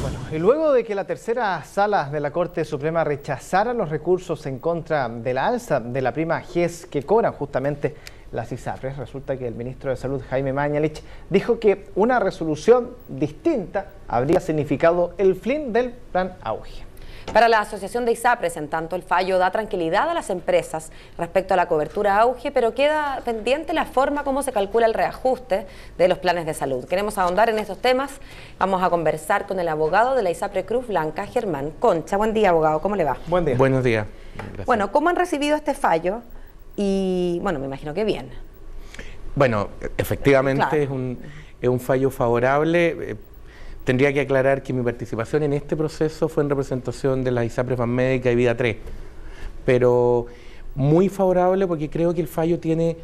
Bueno, y luego de que la tercera sala de la Corte Suprema rechazara los recursos en contra de la alza de la prima GES que cobran justamente las ISAPRES, resulta que el ministro de Salud, Jaime Mañalich, dijo que una resolución distinta habría significado el fin del plan Auge. Para la Asociación de ISAPRES, en tanto, el fallo da tranquilidad a las empresas respecto a la cobertura Auge, pero queda pendiente la forma como se calcula el reajuste de los planes de salud. Queremos ahondar en estos temas. Vamos a conversar con el abogado de la ISAPRE Cruz Blanca, Germán Concha. Buen día, abogado. ¿Cómo le va? Buen día. Buenos días. Gracias. Bueno, ¿cómo han recibido este fallo? Y, bueno, me imagino que bien. Bueno, efectivamente Claro. es un fallo favorable. Tendría que aclarar que mi participación en este proceso fue en representación de las ISAPRES Banmédica y Vida 3, pero muy favorable porque creo que el fallo tiene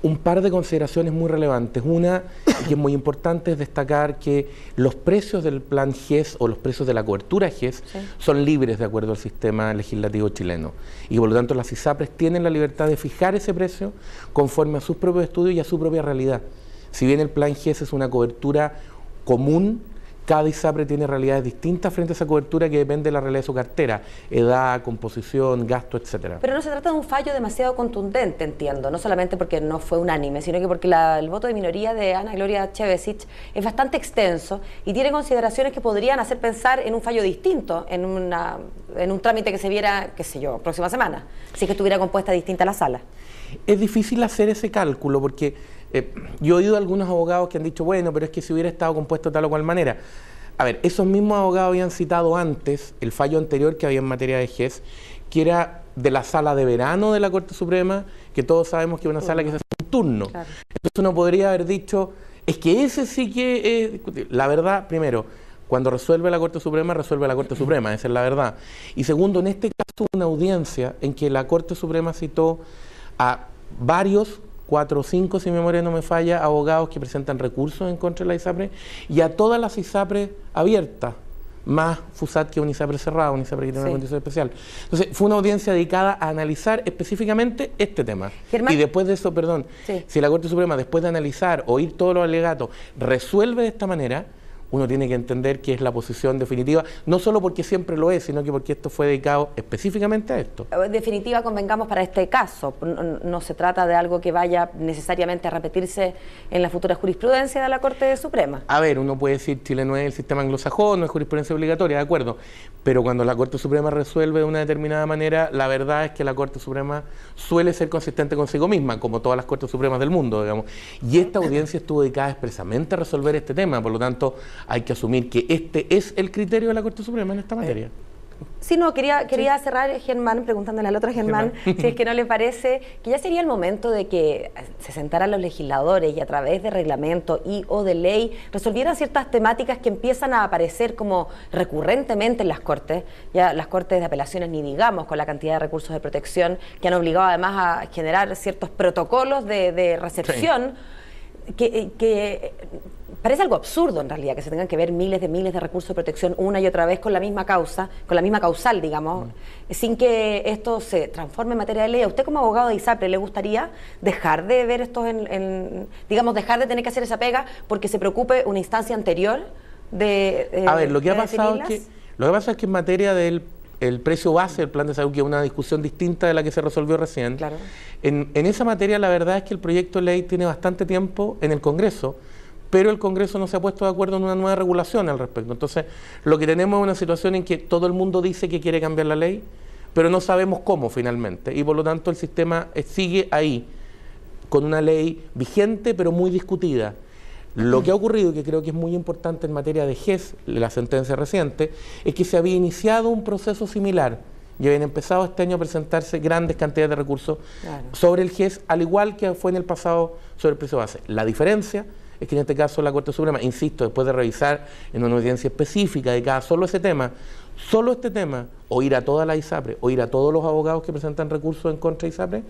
un par de consideraciones muy relevantes. Una, que es muy importante, es destacar que los precios del plan GES o los precios de la cobertura GES son libres de acuerdo al sistema legislativo chileno y por lo tanto las ISAPRES tienen la libertad de fijar ese precio conforme a sus propios estudios y a su propia realidad. Si bien el plan GES es una cobertura común, cada ISAPRE tiene realidades distintas frente a esa cobertura que depende de la realidad de su cartera, edad, composición, gasto, etcétera. Pero no se trata de un fallo demasiado contundente, entiendo, no solamente porque no fue unánime, sino que porque el voto de minoría de Ana Gloria Chevesich es bastante extenso y tiene consideraciones que podrían hacer pensar en un fallo distinto, en un trámite que se viera, qué sé yo, próxima semana, si es que estuviera compuesta distinta la sala. Es difícil hacer ese cálculo porque yo he oído a algunos abogados que han dicho, bueno, pero es que si hubiera estado compuesto de tal o cual manera. A ver, esos mismos abogados habían citado antes el fallo anterior que había en materia de GES, que era de la sala de verano de la Corte Suprema, que todos sabemos que es una sala que se hace un turno. Claro. Entonces uno podría haber dicho, es que ese sí que es... La verdad, primero, cuando resuelve la Corte Suprema, resuelve la Corte Suprema, esa es la verdad. Y segundo, en este caso hubo una audiencia en que la Corte Suprema citó a varios 4 o 5, si mi memoria no me falla, abogados que presentan recursos en contra de la ISAPRE y a todas las ISAPRE abiertas, más FUSAT que un ISAPRE cerrado, un ISAPRE que tiene una condición especial. Entonces, fue una audiencia dedicada a analizar específicamente este tema. Germán, y después de eso, si la Corte Suprema, después de analizar, oír todos los alegatos, resuelve de esta manera, uno tiene que entender que es la posición definitiva, no solo porque siempre lo es, sino que porque esto fue dedicado específicamente a esto. Definitiva, convengamos para este caso, no se trata de algo que vaya necesariamente a repetirse en la futura jurisprudencia de la Corte Suprema. A ver, uno puede decir Chile no es el sistema anglosajón, no es jurisprudencia obligatoria, de acuerdo, pero cuando la Corte Suprema resuelve de una determinada manera, la verdad es que la Corte Suprema suele ser consistente consigo misma, como todas las Cortes Supremas del mundo, digamos, y esta audiencia estuvo dedicada expresamente a resolver este tema, por lo tanto, hay que asumir que este es el criterio de la Corte Suprema en esta materia. Sí, no, quería cerrar, Germán, preguntándole al otro Germán, si es que no le parece que ya sería el momento de que se sentaran los legisladores y a través de reglamento o de ley resolvieran ciertas temáticas que empiezan a aparecer como recurrentemente en las Cortes, ya las Cortes de Apelaciones ni digamos, con la cantidad de recursos de protección que han obligado además a generar ciertos protocolos de recepción que parece algo absurdo en realidad, que se tengan que ver miles de recursos de protección una y otra vez con la misma causa, con la misma causal, digamos, sin que esto se transforme en materia de ley. ¿A usted como abogado de ISAPRE le gustaría dejar de ver estos digamos, dejar de tener que hacer esa pega porque se preocupe una instancia anterior de a ver, lo que ha pasado es que en materia del precio base del plan de salud, que es una discusión distinta de la que se resolvió recién, claro. En esa materia la verdad es que el proyecto de ley tiene bastante tiempo en el Congreso, pero el Congreso no se ha puesto de acuerdo en una nueva regulación al respecto. Entonces, lo que tenemos es una situación en que todo el mundo dice que quiere cambiar la ley, pero no sabemos cómo finalmente, y por lo tanto el sistema sigue ahí, con una ley vigente pero muy discutida. Lo que ha ocurrido, que creo que es muy importante en materia de GES, la sentencia reciente, es que se había iniciado un proceso similar y habían empezado este año a presentarse grandes cantidades de recursos sobre el GES, al igual que fue en el pasado sobre el precio base. La diferencia es que en este caso la Corte Suprema, insisto, después de revisar en una audiencia específica dedicada solo a ese tema, solo este tema, o ir a toda la ISAPRE, o ir a todos los abogados que presentan recursos en contra de ISAPRE,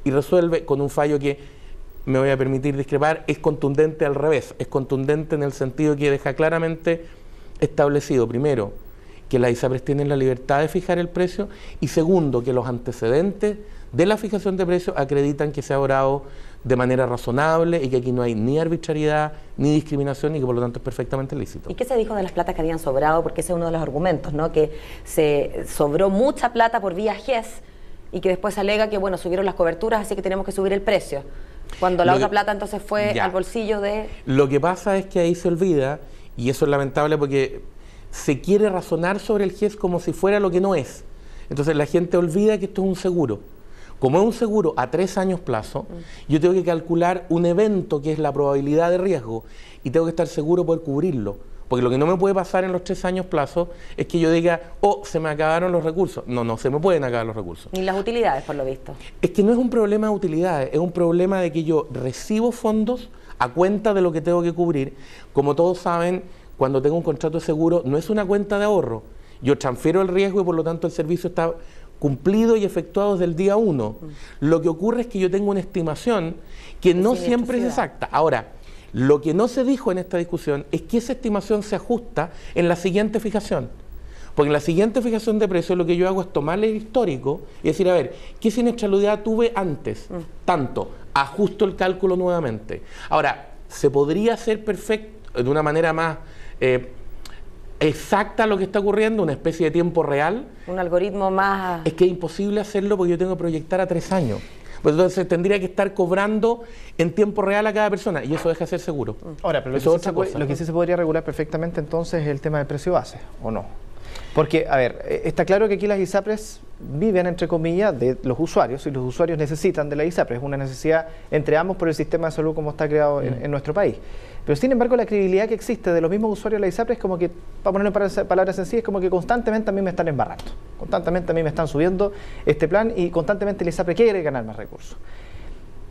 y resuelve con un fallo que, me voy a permitir discrepar, es contundente al revés, es contundente en el sentido que deja claramente establecido, primero, que las ISAPRES tienen la libertad de fijar el precio, y segundo, que los antecedentes de la fijación de precios acreditan que se ha obrado de manera razonable y que aquí no hay ni arbitrariedad ni discriminación y que por lo tanto es perfectamente lícito. ¿Y qué se dijo de las platas que habían sobrado? Porque ese es uno de los argumentos, ¿no? Que se sobró mucha plata por vía GES y que después alega que, bueno, subieron las coberturas, así que tenemos que subir el precio. Cuando la otra plata entonces fue al bolsillo de... Lo que pasa es que ahí se olvida, y eso es lamentable porque se quiere razonar sobre el GES como si fuera lo que no es. Entonces la gente olvida que esto es un seguro. Como es un seguro a 3 años plazo, yo tengo que calcular un evento que es la probabilidad de riesgo y tengo que estar seguro por cubrirlo. Porque lo que no me puede pasar en los 3 años plazo es que yo diga, oh, se me acabaron los recursos. No, no se me pueden acabar los recursos. Ni las utilidades, por lo visto. Es que no es un problema de utilidades, es un problema de que yo recibo fondos a cuenta de lo que tengo que cubrir. Como todos saben, cuando tengo un contrato de seguro, no es una cuenta de ahorro. Yo transfiero el riesgo y por lo tanto el servicio está cumplido y efectuado desde el día 1. Lo que ocurre es que yo tengo una estimación que no siempre es exacta. Ahora, lo que no se dijo en esta discusión es que esa estimación se ajusta en la siguiente fijación. Porque en la siguiente fijación de precios lo que yo hago es tomar el histórico y decir, a ver, ¿qué siniestralidad tuve antes? Tanto, ajusto el cálculo nuevamente. Ahora, ¿se podría hacer perfecto de una manera más exacta lo que está ocurriendo, una especie de tiempo real? Un algoritmo más... Es que es imposible hacerlo porque yo tengo que proyectar a 3 años. Pues entonces tendría que estar cobrando en tiempo real a cada persona y eso deja de ser seguro. Ahora, pero lo que sí se podría regular perfectamente entonces es el tema del precio base, ¿o no? Porque, a ver, está claro que aquí las ISAPRES viven, entre comillas, de los usuarios y los usuarios necesitan de la ISAPRES, es una necesidad entre ambos por el sistema de salud como está creado en nuestro país. Pero sin embargo la credibilidad que existe de los mismos usuarios de la ISAPRES es como que, para ponerlo en palabras sencillas, es como que constantemente a mí me están embarrando, constantemente a mí me están subiendo este plan y constantemente la ISAPRES quiere ganar más recursos.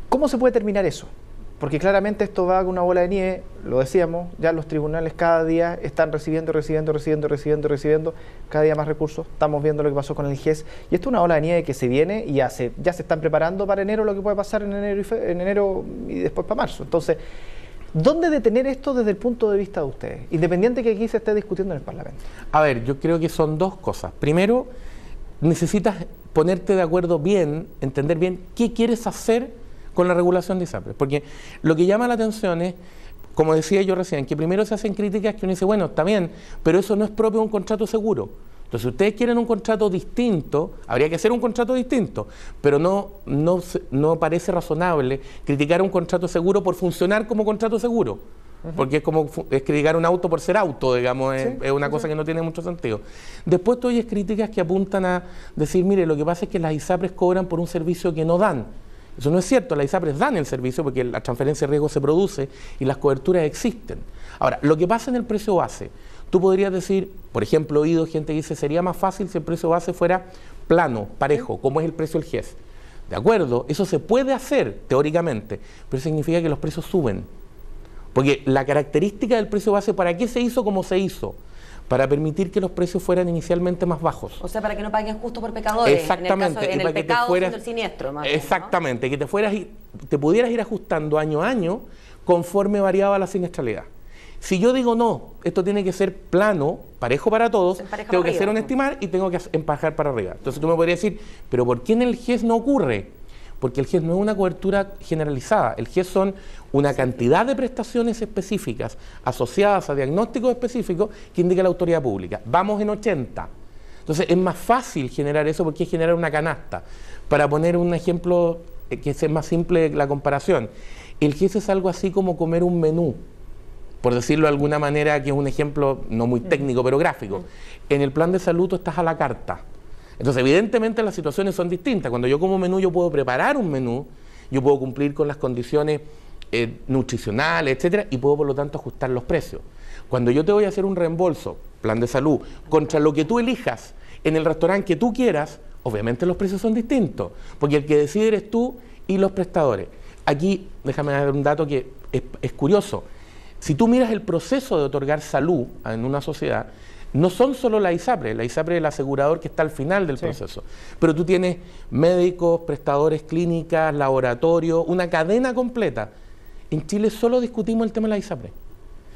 ¿Cómo se puede terminar eso? Porque claramente esto va con una bola de nieve, lo decíamos, ya los tribunales cada día están recibiendo cada día más recursos, estamos viendo lo que pasó con el GES, y esto es una bola de nieve que se viene y ya se están preparando para enero lo que puede pasar en enero y después para marzo. Entonces, ¿dónde detener esto desde el punto de vista de ustedes? Independiente que aquí se esté discutiendo en el Parlamento. A ver, yo creo que son dos cosas. Primero, necesitas ponerte de acuerdo bien, entender bien qué quieres hacer con la regulación de ISAPRES, porque lo que llama la atención es, como decía yo recién, que primero se hacen críticas que uno dice, bueno, está bien, pero eso no es propio de un contrato seguro. Entonces, si ustedes quieren un contrato distinto, habría que hacer un contrato distinto, pero no parece razonable criticar un contrato seguro por funcionar como contrato seguro, porque es criticar un auto por ser auto, digamos, es una cosa que no tiene mucho sentido. Después tú oyes críticas que apuntan a decir, mire, lo que pasa es que las ISAPRES cobran por un servicio que no dan. Eso no es cierto, las ISAPRES dan el servicio porque la transferencia de riesgo se produce y las coberturas existen. Ahora, lo que pasa en el precio base, tú podrías decir, por ejemplo, he oído gente que dice, sería más fácil si el precio base fuera plano, parejo, como es el precio del GES. De acuerdo, eso se puede hacer teóricamente, pero significa que los precios suben. Porque la característica del precio base, ¿para qué se hizo como se hizo? Para permitir que los precios fueran inicialmente más bajos. O sea, para que no paguen justo por pecadores. Exactamente. En el pecado siendo el siniestro. Más exactamente, bien, ¿no? Que te pudieras ir ajustando año a año conforme variaba la siniestralidad. Si yo digo no, esto tiene que ser plano, parejo para todos, tengo que hacer un estimar y tengo que empajar para arriba. Entonces tú me podrías decir, ¿pero por qué en el GES no ocurre? Porque el GES no es una cobertura generalizada, el GES son una cantidad de prestaciones específicas asociadas a diagnósticos específicos que indica la autoridad pública. Vamos en 80. Entonces es más fácil generar eso porque es generar una canasta. Para poner un ejemplo que es más simple la comparación, el GES es algo así como comer un menú, por decirlo de alguna manera, que es un ejemplo no muy técnico pero gráfico. En el plan de salud tú estás a la carta. Entonces, evidentemente las situaciones son distintas. Cuando yo como menú, yo puedo preparar un menú, yo puedo cumplir con las condiciones nutricionales, etcétera, y puedo por lo tanto ajustar los precios. Cuando yo te voy a hacer un reembolso, plan de salud, contra lo que tú elijas en el restaurante que tú quieras, obviamente los precios son distintos, porque el que decide eres tú y los prestadores. Aquí, déjame dar un dato que es curioso. Si tú miras el proceso de otorgar salud en una sociedad, no son solo la ISAPRES es el asegurador que está al final del proceso, pero tú tienes médicos, prestadores clínicas, laboratorios, una cadena completa. En Chile solo discutimos el tema de la ISAPRES.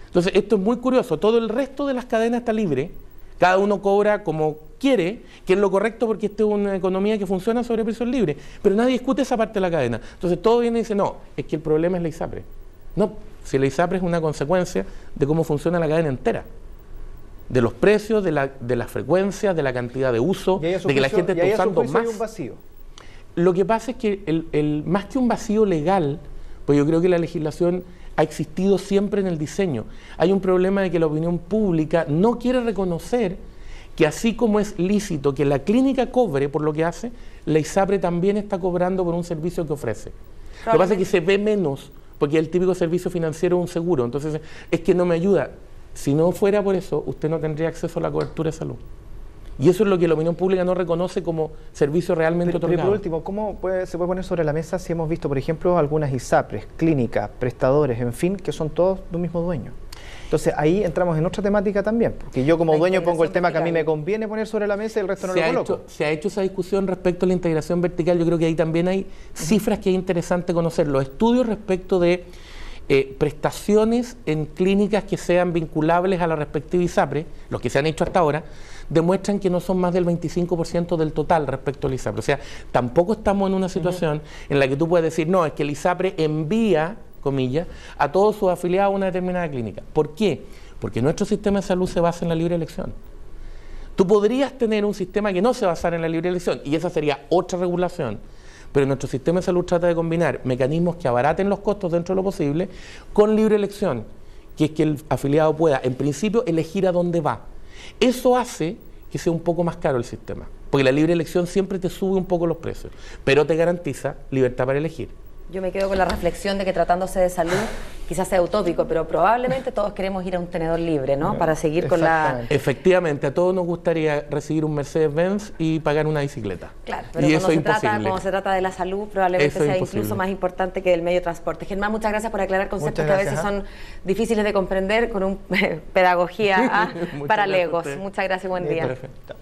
Entonces esto es muy curioso, todo el resto de las cadenas está libre, cada uno cobra como quiere, que es lo correcto porque esta es una economía que funciona sobre precios libres, pero nadie discute esa parte de la cadena. Entonces todo viene y dice, no, es que el problema es la ISAPRE. No, si la ISAPRE es una consecuencia de cómo funciona la cadena entera. De los precios, de las frecuencias, de la cantidad de uso, de que la gente está usando más. Hay un vacío. Lo que pasa es que más que un vacío legal, pues yo creo que la legislación ha existido siempre en el diseño. Hay un problema de que la opinión pública no quiere reconocer que así como es lícito que la clínica cobre por lo que hace, la ISAPRE también está cobrando por un servicio que ofrece. Lo que pasa es que se ve menos, porque el típico servicio financiero es un seguro. Entonces, es que no me ayuda. Si no fuera por eso, usted no tendría acceso a la cobertura de salud. Y eso es lo que la opinión pública no reconoce como servicio realmente otorgado. Pero por último, ¿cómo se puede poner sobre la mesa si hemos visto, por ejemplo, algunas ISAPRES, clínicas, prestadores, en fin, que son todos de un mismo dueño? Entonces ahí entramos en otra temática también, porque yo como dueño pongo el tema que a mí me conviene poner sobre la mesa y el resto no lo coloco. Se ha hecho esa discusión respecto a la integración vertical. Yo creo que ahí también hay cifras que es interesante conocer. Los estudios respecto de prestaciones en clínicas que sean vinculables a la respectiva ISAPRE, los que se han hecho hasta ahora, demuestran que no son más del 25% del total respecto al ISAPRE. O sea, tampoco estamos en una situación en la que tú puedes decir, no, es que el ISAPRE envía, comillas, a todos sus afiliados a una determinada clínica. ¿Por qué? Porque nuestro sistema de salud se basa en la libre elección. Tú podrías tener un sistema que no se basara en la libre elección, y esa sería otra regulación. Pero nuestro sistema de salud trata de combinar mecanismos que abaraten los costos dentro de lo posible con libre elección, que es que el afiliado pueda, en principio, elegir a dónde va. Eso hace que sea un poco más caro el sistema, porque la libre elección siempre te sube un poco los precios, pero te garantiza libertad para elegir. Yo me quedo con la reflexión de que tratándose de salud, quizás sea utópico, pero probablemente todos queremos ir a un tenedor libre, ¿no? Para seguir con la... Efectivamente, a todos nos gustaría recibir un Mercedes-Benz y pagar una bicicleta. Claro, pero y cuando se trata de la salud, probablemente sea incluso más importante que el medio de transporte. Germán, muchas gracias por aclarar conceptos que a veces son difíciles de comprender con una pedagogía para legos. Muchas gracias, buen día. Perfecto.